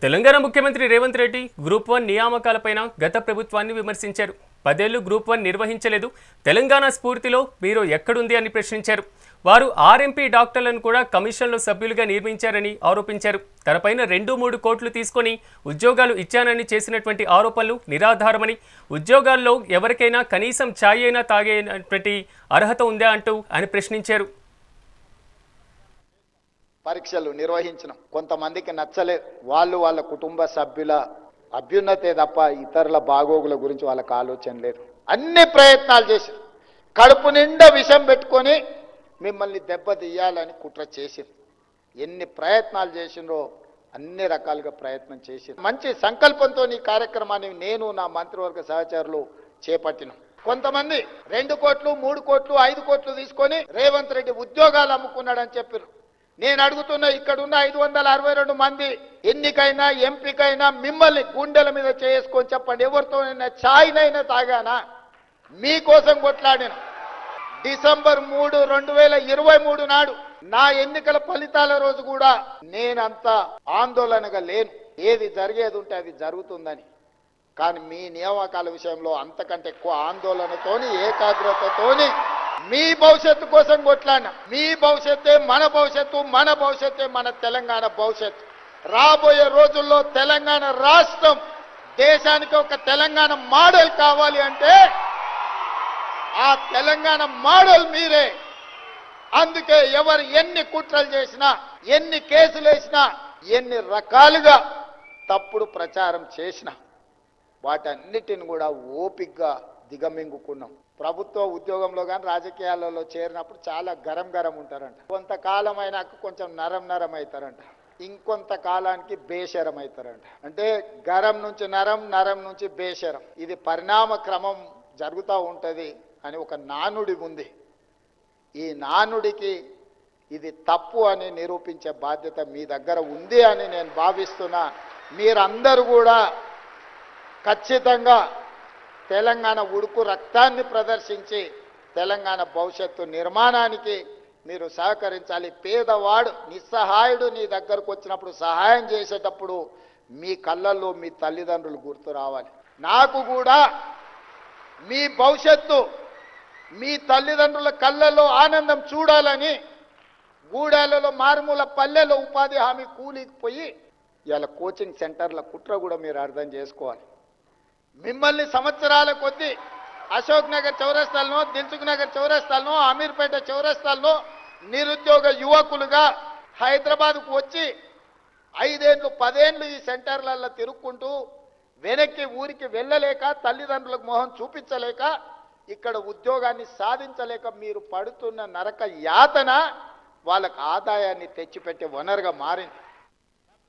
తెలంగాణ ముఖ్యమంత్రి రేవంత్ రెడ్డి గ్రూప్ 1 నియామకాలపైన గత ప్రభుత్వాన్ని విమర్శించారు. 10 ఏళ్లు గ్రూప్ 1 నిర్వహించలేదు, తెలంగాణ స్ఫూర్తిలో మీరు ఎక్కడుంది అని ప్రశ్నించారు. వారు ఆర్ఎంపీ డాక్టర్లను కూడా కమిషన్లో సభ్యులుగా నియమించారని ఆరోపించారు. తనపైన 2-3 కోట్లు తీసుకొని ఉద్యోగాలు ఇచ్చానని చేసినటువంటి ఆరోపణలు నిరాధారమని, ఉద్యోగాల్లో ఎవరికైనా కనీసం ఛాయ్ అయినా తాగేటువంటి అర్హత ఉందా అంటూ ఆయన ప్రశ్నించారు. పరీక్షలు నిర్వహించడం కొంతమందికి నచ్చలేదు. వాళ్ళ కుటుంబ సభ్యుల అభ్యున్నతే తప్ప ఇతరుల బాగోగుల గురించి వాళ్ళకి ఆలోచన లేదు. అన్ని ప్రయత్నాలు చేశారు. కడుపు నిండా విషం పెట్టుకొని మిమ్మల్ని దెబ్బతీయాలని కుట్ర చేసింది. ఎన్ని ప్రయత్నాలు చేసినో అన్ని రకాలుగా ప్రయత్నం చేసి మంచి సంకల్పంతో ఈ కార్యక్రమాన్ని నేను నా మంత్రివర్గ సహచరులు చేపట్టినాం. కొంతమంది 2 కోట్లు 3 కోట్లు 5 కోట్లు తీసుకొని రేవంత్ రెడ్డి ఉద్యోగాలు అమ్ముకున్నాడని చెప్పారు. నేను అడుగుతున్నా, ఇక్కడున్న 562 మంది ఎన్నికైనా ఎంపికైనా మిమ్మల్ని గుండెల మీద చేసుకొని చెప్పండి, ఎవరితోనైనా ఛాయ్నైనా తాగానా? మీకోసం కొట్లాడిన డిసెంబర్ 3, 2023 నాడు నా ఎన్నికల ఫలితాల రోజు కూడా నేనంత ఆందోళనగా లేను. ఏది జరిగేది ఉంటే అది జరుగుతుందని. కానీ మీ నియామకాల విషయంలో అంతకంటే ఎక్కువ ఆందోళనతోని ఏకాగ్రతతోని మీ భవిష్యత్తు కోసం కొట్లాడినా. మీ భవిష్యత్తే మన భవిష్యత్తు, మన భవిష్యత్తే మన తెలంగాణ భవిష్యత్తు. రాబోయే రోజుల్లో తెలంగాణ రాష్ట్రం దేశానికి ఒక తెలంగాణ మోడల్ కావాలి అంటే ఆ తెలంగాణ మోడల్ మీరే. అందుకే ఎవరు ఎన్ని కుట్రలు చేసినా, ఎన్ని కేసులు వేసినా, ఎన్ని రకాలుగా తప్పుడు ప్రచారం చేసినా వాటన్నిటిని కూడా ఓపికగా దిగమింగుకున్నాం. ప్రభుత్వ ఉద్యోగంలో కానీ రాజకీయాలలో చేరినప్పుడు చాలా గరం ఉంటారంట. కొంతకాలం అయినాక కొంచెం నరం అవుతారంట. ఇంకొంత కాలానికి బేషరం అవుతారంట. అంటే గరం నుంచి నరం, నరం నుంచి బేషరం. ఇది పరిణామ క్రమం జరుగుతూ ఉంటుంది అని ఒక నానుడి ఉంది. ఈ నానుడికి ఇది తప్పు అని నిరూపించే బాధ్యత మీ దగ్గర ఉంది అని నేను భావిస్తున్నా. మీరందరూ కూడా ఖచ్చితంగా తెలంగాణ ఉడుకు రక్తాన్ని ప్రదర్శించి తెలంగాణ భవిష్యత్తు నిర్మాణానికి మీరు సహకరించాలి. పేదవాడు నిస్సహాయుడు నీ దగ్గరకు వచ్చినప్పుడు సహాయం చేసేటప్పుడు మీ కళ్ళల్లో మీ తల్లిదండ్రులు గుర్తు రావాలి. నాకు కూడా మీ భవిష్యత్తు మీ తల్లిదండ్రుల కళ్ళల్లో ఆనందం చూడాలని గూడాలలో మారుమూల పల్లెలో ఉపాధి హామీ కూలికి పోయి ఇవాళ కోచింగ్ సెంటర్ల కుట్ర కూడా మీరు అర్థం చేసుకోవాలి. మిమ్మల్ని సంవత్సరాల కొద్దీ అశోక్ నగర్ చౌరస్తాలను, దిల్సుఖ్ నగర్ చౌరస్తాలను, అమీర్పేట చౌరస్తాలను నిరుద్యోగ యువకులుగా హైదరాబాద్కు వచ్చి 5 ఏళ్ళు 10 ఏళ్ళు ఈ సెంటర్లలో తిరుక్కుంటూ వెనక్కి ఊరికి వెళ్ళలేక, తల్లిదండ్రులకు మొహం చూపించలేక, ఇక్కడ ఉద్యోగాన్ని సాధించలేక మీరు పడుతున్న నరక యాతన వాళ్ళకు ఆదాయాన్ని తెచ్చిపెట్టే వనరుగా మారింది.